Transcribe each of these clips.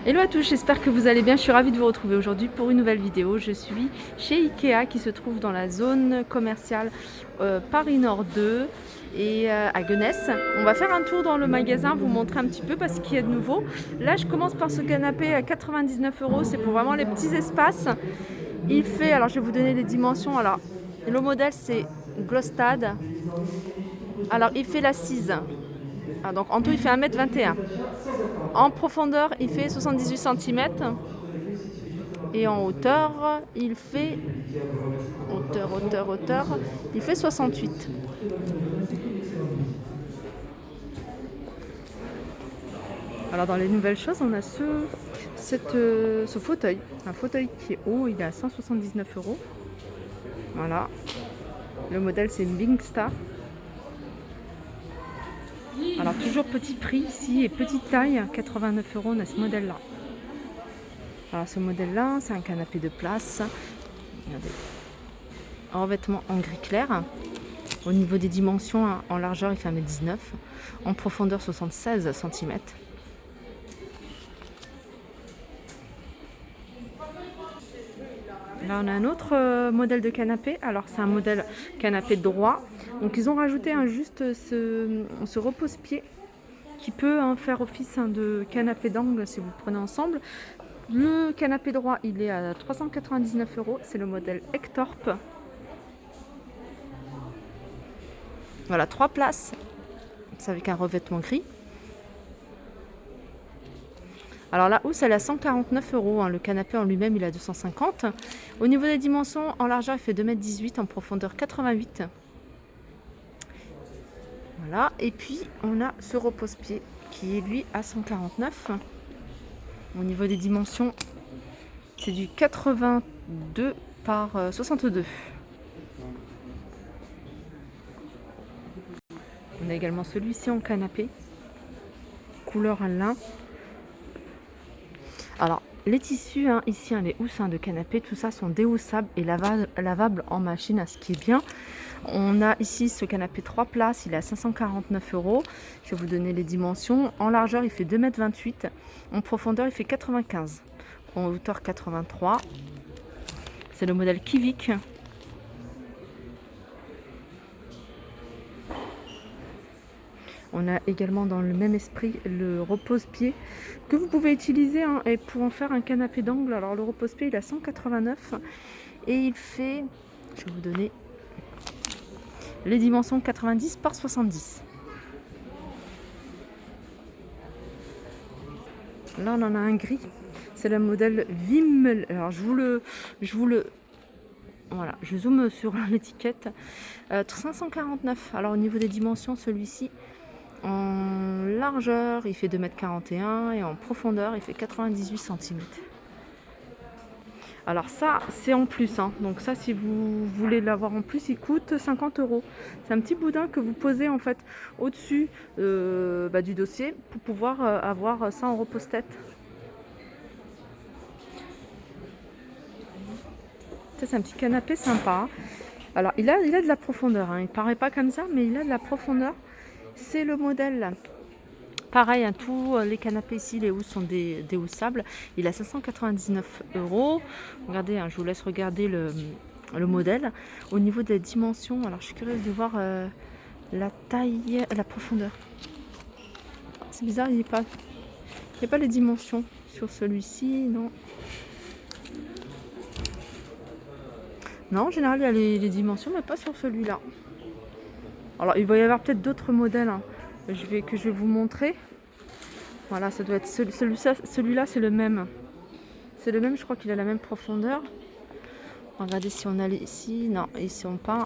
Hello à tous, j'espère que vous allez bien. Je suis ravie de vous retrouver aujourd'hui pour une nouvelle vidéo. Je suis chez Ikea qui se trouve dans la zone commerciale Paris Nord 2 et à Gonesse. On va faire un tour dans le magasin, vous montrer un petit peu parce qu'il y a de nouveau. Là, je commence par ce canapé à 99 €. C'est pour vraiment les petits espaces. Il fait, alors je vais vous donner les dimensions. Alors, le modèle c'est Glostad. Alors, il fait l'assise. Ah, donc en tout, il fait 1,21 m. En profondeur, il fait 78 cm. Et en hauteur, il fait il fait 68. Alors dans les nouvelles choses, on a ce fauteuil, un fauteuil qui est haut, il est à 179 €. Voilà. Le modèle c'est Bingstar. Alors toujours petit prix ici et petite taille, 89 €, on a ce modèle là. Alors ce modèle là, c'est un canapé de place. Regardez. En revêtement en gris clair. Au niveau des dimensions, en largeur il fait 1,19 m, en profondeur 76 cm. Là on a un autre modèle de canapé. Alors c'est un modèle canapé droit. Donc ils ont rajouté juste ce repose-pied qui peut faire office de canapé d'angle si vous le prenez ensemble. Le canapé droit il est à 399 €. C'est le modèle Hectorp. Voilà, 3 places. C'est avec un revêtement gris. Alors la housse elle est à 149 €. Le canapé en lui-même il est à 250. Au niveau des dimensions, en largeur il fait 2,18 m, en profondeur 88. Voilà, et puis on a ce repose-pied qui est lui à 149. Au niveau des dimensions, c'est du 82 par 62. On a également celui-ci en canapé, couleur à lin. Alors, les tissus, ici, les housses de canapé, tout ça sont déhoussables et lavables en machine, à ce qui est bien. On a ici ce canapé 3 places, il est à 549 €. Je vais vous donner les dimensions. En largeur, il fait 2,28 m. En profondeur, il fait 95. En hauteur, 83. C'est le modèle Kivik. On a également dans le même esprit le repose-pied que vous pouvez utiliser et pour en faire un canapé d'angle. Alors le repose-pied il est à 189 et il fait, je vais vous donner les dimensions, 90 par 70. Là on en a un gris, c'est le modèle Vim. Alors voilà, je zoome sur l'étiquette. 549. Alors au niveau des dimensions, celui-ci en largeur il fait 2,41 m et en profondeur il fait 98 cm. Alors ça c'est en plus, donc ça si vous voulez l'avoir en plus il coûte 50 €. C'est un petit boudin que vous posez en fait au-dessus du dossier pour pouvoir avoir ça en repose-tête. Ça c'est un petit canapé sympa. Alors il a de la profondeur, il paraît pas comme ça mais il a de la profondeur. C'est le modèle. Pareil, tous les canapés ici, les housses sont déhoussables. Il a 599 €. Regardez, je vous laisse regarder le modèle. Au niveau des dimensions, alors je suis curieuse de voir la taille, la profondeur. C'est bizarre, il n'y a pas les dimensions sur celui-ci, non. Non, en général, il y a les dimensions, mais pas sur celui-là. Alors, il va y avoir peut-être d'autres modèles que je vais vous montrer. Voilà, ça doit être celui-là, c'est le même. C'est le même, je crois qu'il a la même profondeur. Regardez si on a ici. Non, ils sont pas.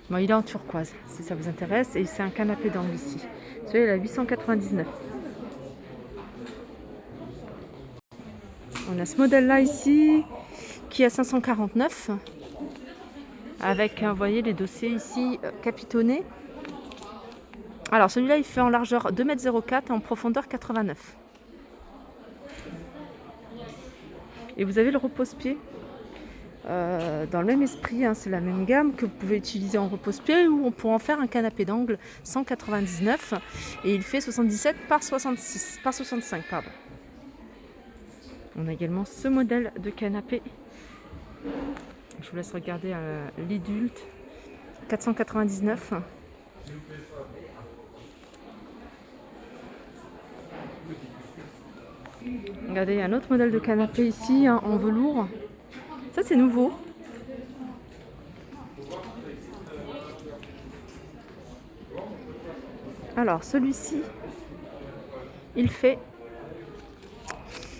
Bon, il est en turquoise, si ça vous intéresse. Et c'est un canapé d'angle ici. Celui-là, il est à 899. On a ce modèle-là ici, qui est à 549. Avec, vous voyez, les dossiers ici capitonnés. Alors celui-là il fait en largeur 2,04 m, en profondeur 89. Et vous avez le repose-pied dans le même esprit, hein, c'est la même gamme que vous pouvez utiliser en repose-pied ou on pourra en faire un canapé d'angle 199 et il fait 77 par 65 pardon. On a également ce modèle de canapé. Je vous laisse regarder l'adulte 499. Regardez, il y a un autre modèle de canapé ici hein, en velours. Ça c'est nouveau. Alors celui-ci,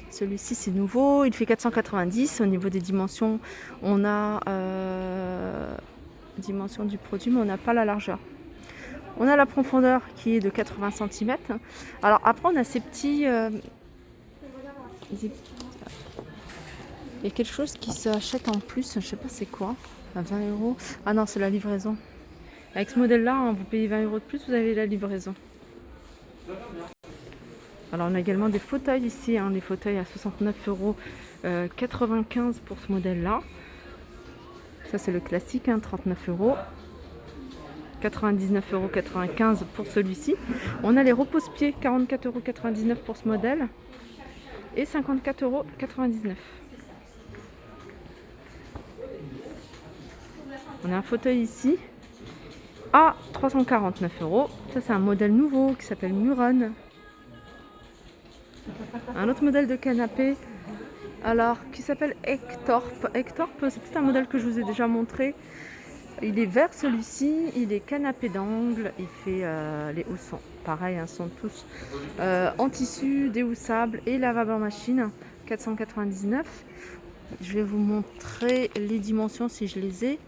celui-ci c'est nouveau, il fait 490. Au niveau des dimensions, on a dimension du produit, mais on n'a pas la largeur. On a la profondeur qui est de 80 cm. Alors après on a ces petits... il y a quelque chose qui s'achète en plus, je sais pas c'est quoi, à 20 €. Ah non, c'est la livraison. Avec ce modèle-là, hein, vous payez 20 € de plus, vous avez la livraison. Alors on a également des fauteuils ici, hein, des fauteuils à 69,95 € pour ce modèle-là. Ça c'est le classique, hein, 39 €. 99,95 € pour celui-ci. On a les repose-pieds, 44,99 € pour ce modèle. Et 54,99 €. On a un fauteuil ici à 349 €. Ça c'est un modèle nouveau qui s'appelle Muron. Un autre modèle de canapé alors qui s'appelle Ektorp. Ektorp, c'est peut-être un modèle que je vous ai déjà montré. Il est vert celui-ci, il est canapé d'angle, il fait les hauts sont pareil, hein, sont tous en tissu, déhoussables et lavable en machine, 499. Je vais vous montrer les dimensions si je les ai.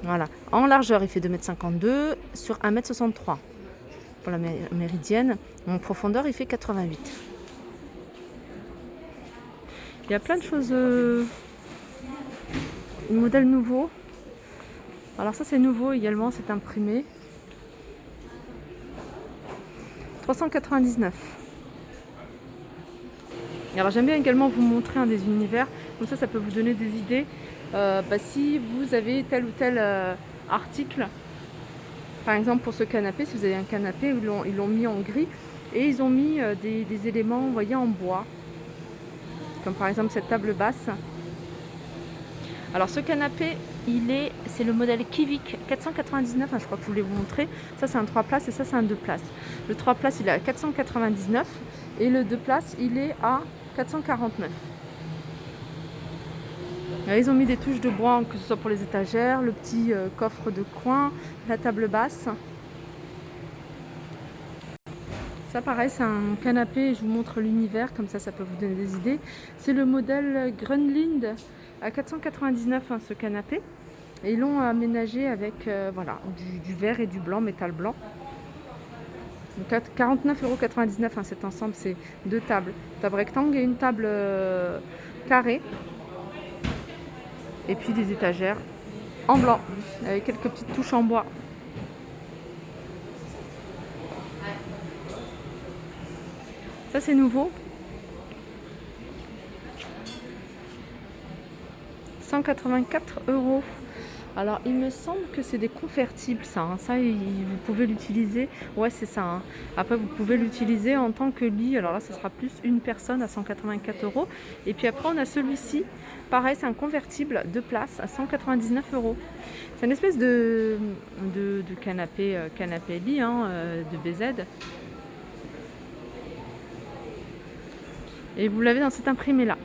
Voilà, en largeur il fait 2,52 m sur 1,63 m pour la méridienne. En profondeur il fait 88. Il y a plein de choses, modèle nouveau. Alors ça c'est nouveau également, c'est imprimé. 399. Et alors j'aime bien également vous montrer un des univers, comme ça peut vous donner des idées. Si vous avez tel ou tel article, par exemple pour ce canapé, si vous avez un canapé, ils l'ont mis en gris et ils ont mis des éléments, vous voyez, en bois, comme par exemple cette table basse. Alors ce canapé, c'est le modèle Kivik 499, hein, je crois que je voulais vous montrer. Ça c'est un 3 places et ça c'est un 2 places. Le 3 places il est à 499 et le 2 places il est à 449. Alors, ils ont mis des touches de bois, que ce soit pour les étagères, le petit coffre de coin, la table basse. Ça pareil, c'est un canapé, je vous montre l'univers, comme ça peut vous donner des idées. C'est le modèle Grunlind à 499 hein, ce canapé. Et ils l'ont aménagé avec voilà, du vert et du blanc, métal blanc. 49,99 € hein, cet ensemble, c'est deux tables. Une table rectangle et une table carrée. Et puis des étagères en blanc, avec quelques petites touches en bois. Ça c'est nouveau. 184 €. Alors il me semble que c'est des convertibles ça, hein. Ça vous pouvez l'utiliser, ouais c'est ça, hein. Après vous pouvez l'utiliser en tant que lit, alors là ce sera plus une personne à 184 €. Et puis après on a celui-ci, pareil c'est un convertible de place à 199 €. C'est une espèce de canapé, canapé lit hein, de BZ. Et vous l'avez dans cet imprimé là.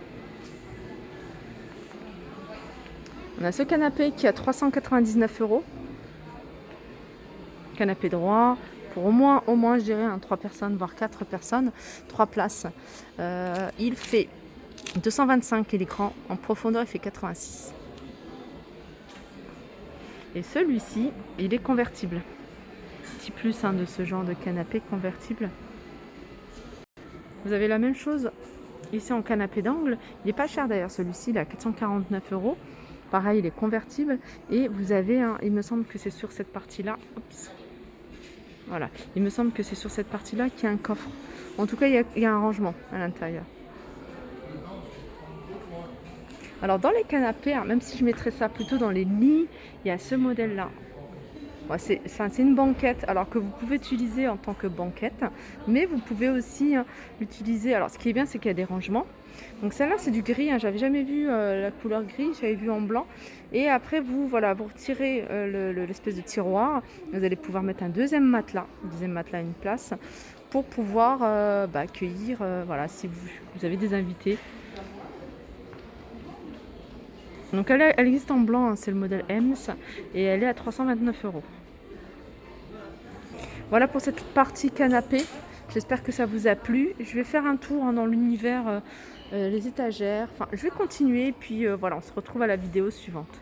On a ce canapé qui est à 399 €. Canapé droit, pour au moins je dirais 3 personnes, voire 4 personnes, 3 places. Il fait 225 et l'écran en profondeur il fait 86. Et celui-ci, il est convertible. Petit plus hein, de ce genre de canapé convertible. Vous avez la même chose ici en canapé d'angle. Il n'est pas cher d'ailleurs celui-ci, il est à 449 €. Pareil, il est convertible et vous avez, il me semble que c'est sur cette partie-là, voilà, il me semble que c'est sur cette partie-là qu'il y a un coffre. En tout cas, il y a un rangement à l'intérieur. Alors dans les canapés, hein, même si je mettrais ça plutôt dans les lits, il y a ce modèle-là. Ouais, c'est une banquette, alors que vous pouvez utiliser en tant que banquette, mais vous pouvez aussi l'utiliser. Alors ce qui est bien, c'est qu'il y a des rangements. Donc celle-là, c'est du gris, hein. J'avais jamais vu la couleur gris, j'avais vu en blanc. Et après, vous retirez l'espèce de tiroir. Vous allez pouvoir mettre un deuxième matelas à une place, pour pouvoir accueillir, voilà, si vous avez des invités. Donc elle existe en blanc, hein, c'est le modèle EMS, et elle est à 329 €. Voilà pour cette partie canapé. J'espère que ça vous a plu. Je vais faire un tour, hein, dans l'univers, les étagères. Enfin, je vais continuer, puis voilà, on se retrouve à la vidéo suivante.